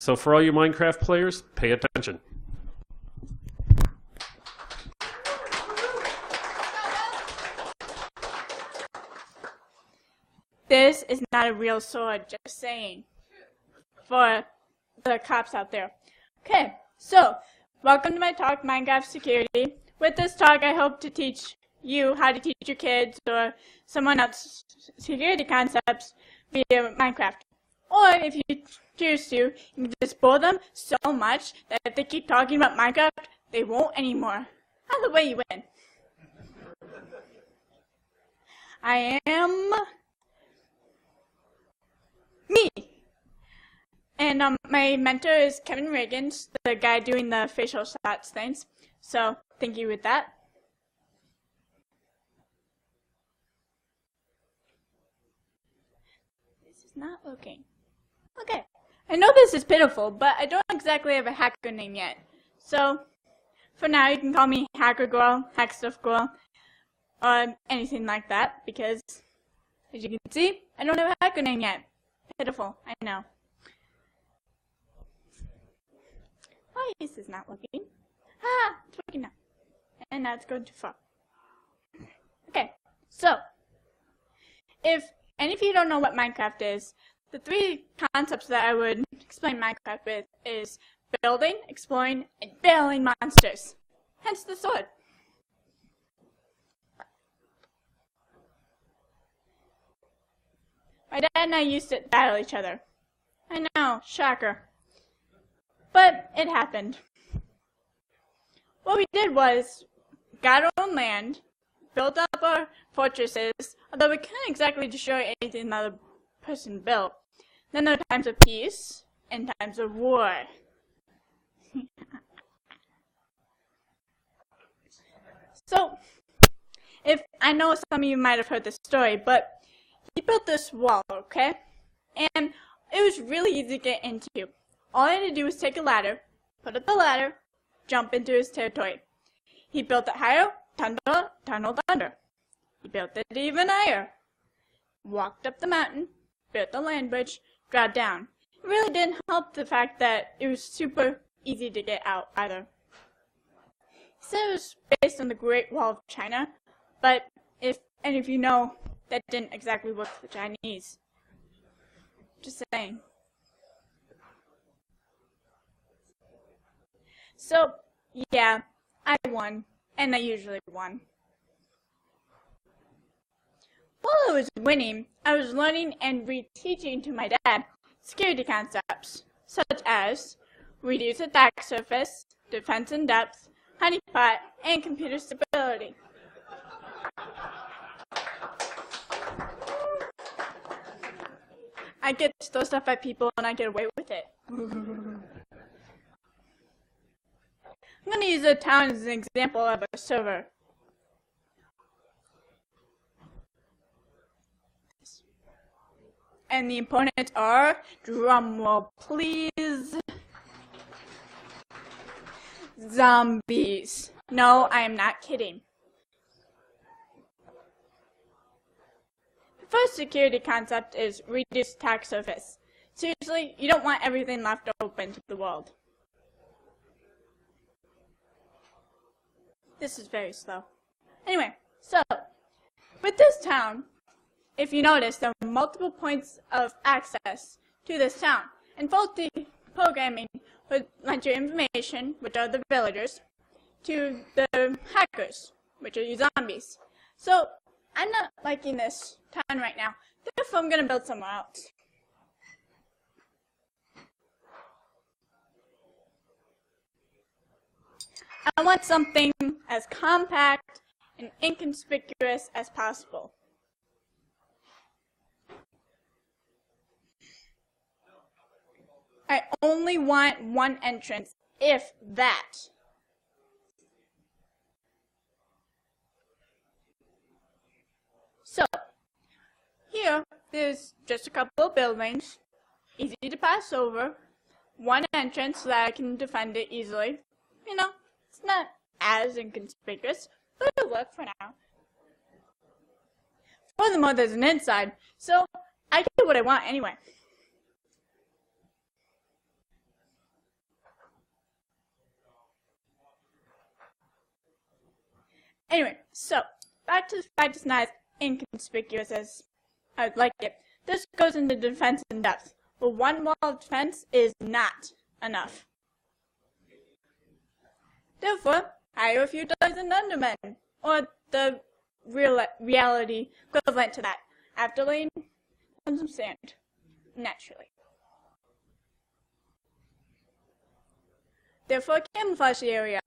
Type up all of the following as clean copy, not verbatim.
So for all you Minecraft players, pay attention. This is not a real sword, just saying. For the cops out there. Okay, so, welcome to my talk, Minecraft Security. With this talk, I hope to teach you how to teach your kids or someone else security concepts via Minecraft. Or if you choose to, you can just bore them so much that if they keep talking about Minecraft, they won't anymore. Either way, you win. I am me. And my mentor is Kevin Reagans, the guy doing the facial shots things. So thank you with that. This is not working. Okay. I know this is pitiful, but I don't exactly have a hacker name yet. So for now, you can call me Hacker Girl, Hack Stuff Girl, or anything like that, because as you can see, I don't have a hacker name yet. Pitiful, I know. Why is this not working? Ah, it's working now. And now it's going too far. Okay, so, if any of you don't know what Minecraft is, the three concepts that I would explain Minecraft with is building, exploring, and battling monsters. Hence the sword. My dad and I used to battle each other. I know, shocker. But it happened. What we did was, got our own land, built up our fortresses, although we couldn't exactly destroy anything the other person built. Then there were times of peace, and times of war. So, I know some of you might have heard this story, but he built this wall, okay? And it was really easy to get into. All I had to do was take a ladder, put up the ladder, jump into his territory. He built it higher, tunneled under. He built it even higher. Walked up the mountain, built the land bridge, dropped down. It really didn't help the fact that it was super easy to get out either. He said it was based on the Great Wall of China, but if any of you know, that didn't exactly work for the Chinese. Just saying. So, yeah, I won, and I usually won. While I was winning, I was learning and reteaching to my dad security concepts, such as reduced attack surface, defense in depth, honeypot, and computer stability. I get to throw stuff at people and I get away with it. I'm going to use a town as an example of a server. And the opponents are, drumroll please, zombies. No, I am not kidding. The first security concept is reduced attack surface. Seriously, you don't want everything left open to the world. This is very slow. Anyway, so, with this town, if you notice, there are multiple points of access to this town. And faulty programming would lend your information, which are the villagers, to the hackers, which are your zombies. So, I'm not liking this town right now. Therefore, I'm going to build somewhere else. I want something as compact and inconspicuous as possible. I only want one entrance, if that. So, here, there's just a couple of buildings, easy to pass over, one entrance so that I can defend it easily. You know, it's not as inconspicuous, but it'll work for now. Furthermore, there's an inside, so I get what I want anyway. Anyway, so back to the fact it's not as inconspicuous as I would like it. This goes into defense in depth, but one wall of defense is not enough. Therefore, hire a few dozen undermen, or the reality equivalent to that, after laying on some sand, naturally. Therefore, camouflage the area.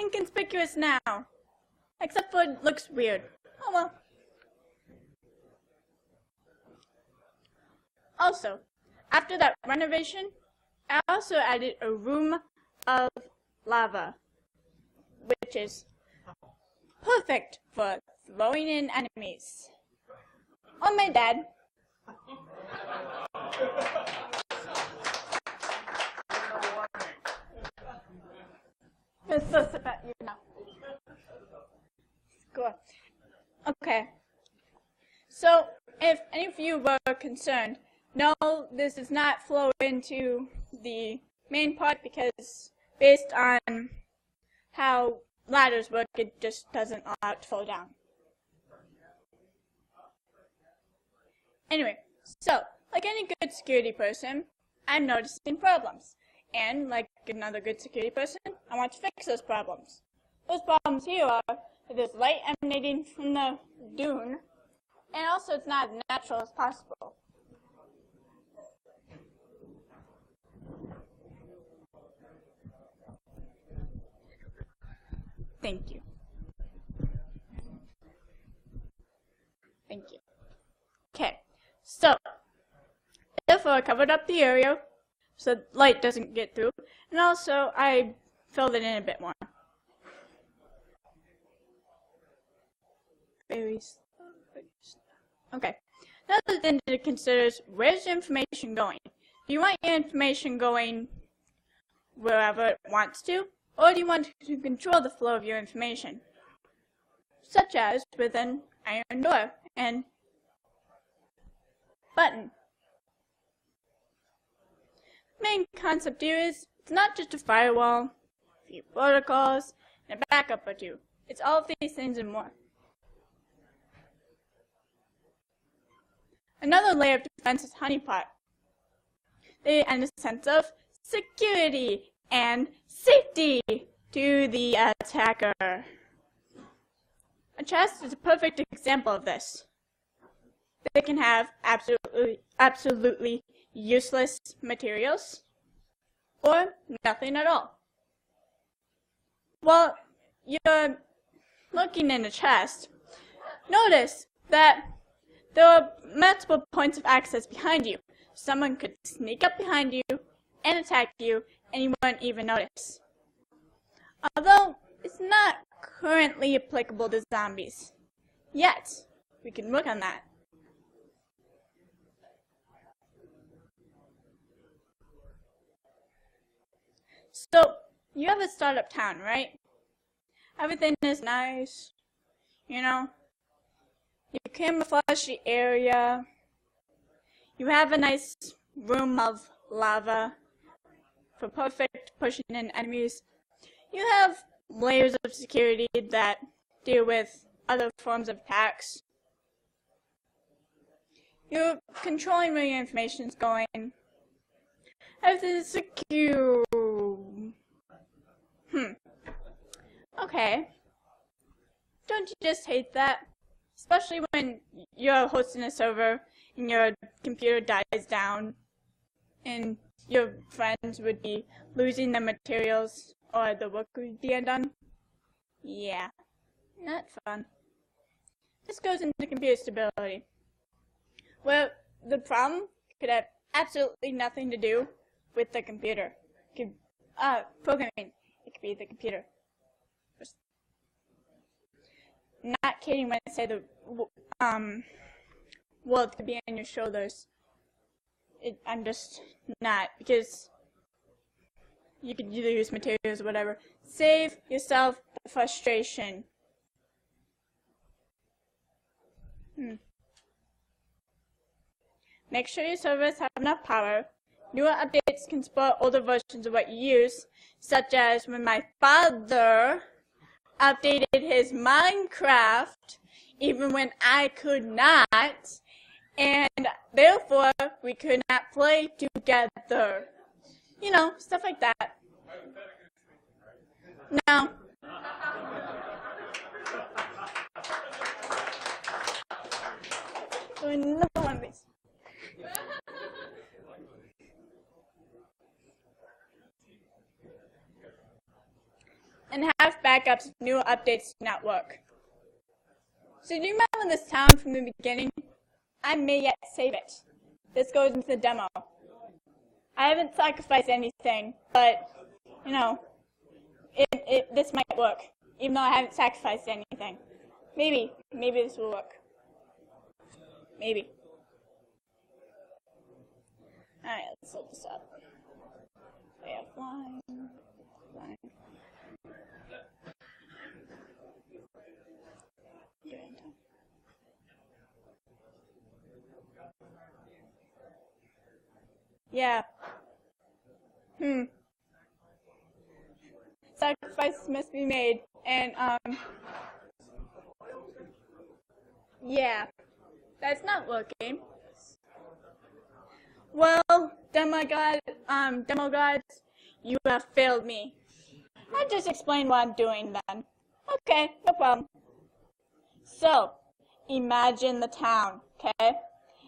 Inconspicuous now, except for it looks weird. Oh well. Also, after that renovation, I also added a room of lava, which is perfect for throwing in enemies. Or my dad. It's so about you now. Cool. Okay. So, if any of you were concerned, no, this does not flow into the main part because based on how ladders work, it just doesn't allow it to fall down. Anyway, so, like any good security person, I'm noticing problems. And, like another good security person, I want to fix those problems. Those problems here are that there's light emanating from the dune, and also it's not as natural as possible. Thank you. Thank you. Okay, so, therefore I covered up the area so light doesn't get through, and also I filled it in a bit more. Very slow. Okay. Another thing to consider is where's your information going? Do you want your information going wherever it wants to, or do you want to control the flow of your information? Such as with an iron door and button. The main concept here is it's not just a firewall, a few protocols, and a backup or two. It's all of these things and more. Another layer of defense is honeypot. They add a sense of security and safety to the attacker. A chest is a perfect example of this. They can have absolutely useless materials, or nothing at all. While you're looking in a chest, notice that there are multiple points of access behind you. Someone could sneak up behind you and attack you, and you wouldn't even notice. Although, it's not currently applicable to zombies. Yet, we can work on that. So, you have a startup town, right? Everything is nice, you know? You camouflage the area. You have a nice room of lava for perfect pushing in enemies. You have layers of security that deal with other forms of attacks. You're controlling where your information is going. Everything is secure. Okay. Don't you just hate that? Especially when you're hosting a server and your computer dies down and your friends would be losing their materials or the work would be undone. Yeah, not fun. This goes into computer stability, where the problem could have absolutely nothing to do with the computer. Programming, it could be the computer. Not kidding when I say the world could be on your shoulders. I'm just not, because you could either use materials or whatever. Save yourself the frustration. Make sure your servers have enough power. Newer updates can support older versions of what you use, such as when my father updated his Minecraft even when I could not, and therefore we could not play together. You know, stuff like that. No. So another one of these. And have backups if new updates do not work. So do you remember this town from the beginning? I may yet save it. This goes into the demo. I haven't sacrificed anything, but, you know, this might work. Even though I haven't sacrificed anything. Maybe this will work. Maybe. Alright, let's load this up. We have line. Yeah. Sacrifices must be made, and, yeah. That's not working. Well, demo gods, you have failed me. I'll just explain what I'm doing then. Okay, no problem. So, imagine the town, okay?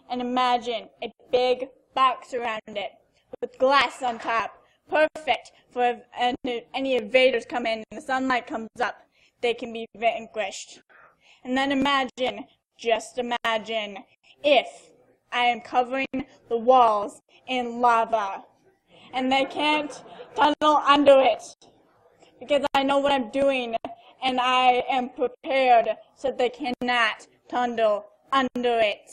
And imagine a big box around it with glass on top. Perfect for any invaders come in and the sunlight comes up. They can be vanquished. And then imagine, just imagine, if I am covering the walls in lava and they can't tunnel under it because I know what I'm doing and I am prepared so that they cannot tunnel under it.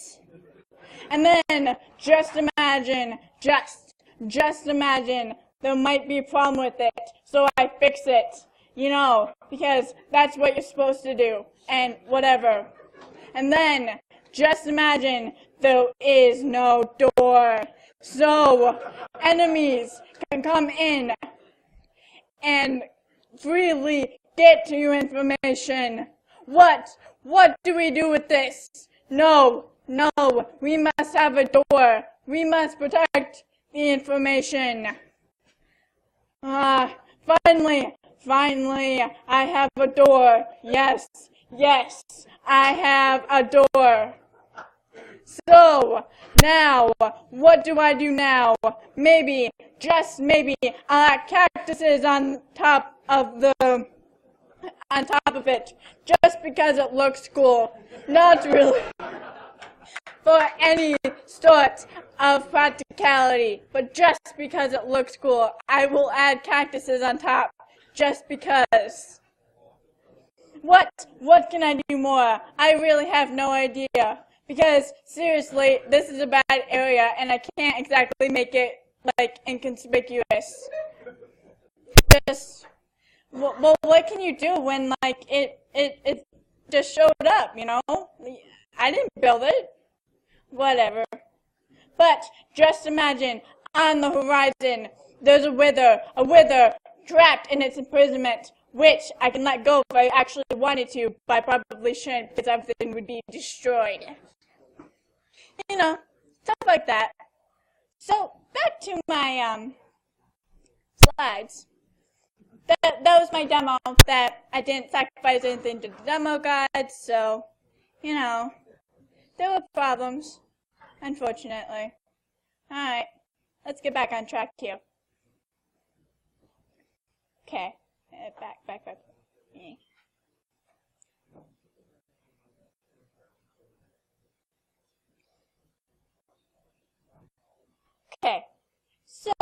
And then just imagine, just imagine there might be a problem with it, so I fix it, you know, because that's what you're supposed to do, and whatever. And then just imagine there is no door, so enemies can come in and freely get to your information. What do we do with this? No, we must have a door. We must protect the information. Finally, I have a door. Yes, I have a door. So, now, what do I do now? Maybe, just maybe, I'll add cactuses on top of it, just because it looks cool. Not really for any sort of practicality, but just because it looks cool, I will add cactuses on top, just because. What can I do more? I really have no idea, because seriously, this is a bad area, and I can't exactly make it, like, inconspicuous. Just, well, what can you do when, like, it just showed up, you know? I didn't build it. Whatever. But just imagine, on the horizon, there's a wither trapped in its imprisonment, which I can let go if I actually wanted to, but I probably shouldn't because everything would be destroyed. You know, stuff like that. So, back to my, slides. That was my demo, that I didn't sacrifice anything to the demo guides, so, you know, there were problems, unfortunately. Alright, let's get back on track here. Okay, back. Yeah. Okay, so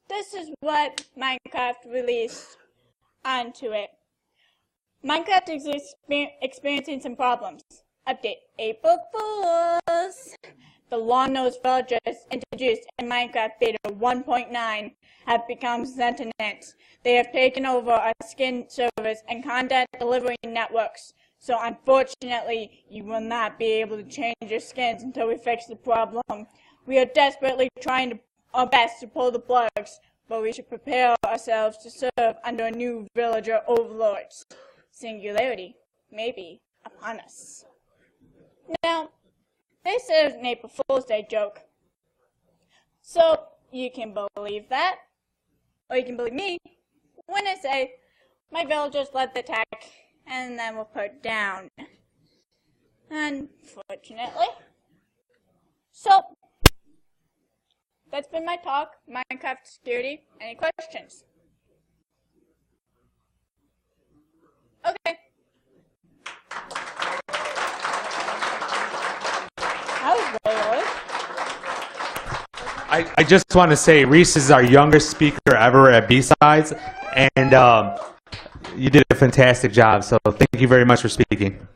this is what Minecraft released onto it. Minecraft is experiencing some problems. Update April Fools! The long-nosed villagers introduced in Minecraft Beta 1.9 have become sentient. They have taken over our skin servers and content delivery networks. So unfortunately, you will not be able to change your skins until we fix the problem. We are desperately trying our best to pull the plugs, but we should prepare ourselves to serve under new villager overlords. singularity may be upon us. Now, this is an April Fool's Day joke. So, you can believe that, or you can believe me when I say my villagers led the attack and then were put down. Unfortunately. So, that's been my talk, Minecraft security. Any questions? Okay. That was really good. I just want to say Riese is our youngest speaker ever at Bsides, and you did a fantastic job. So thank you very much for speaking.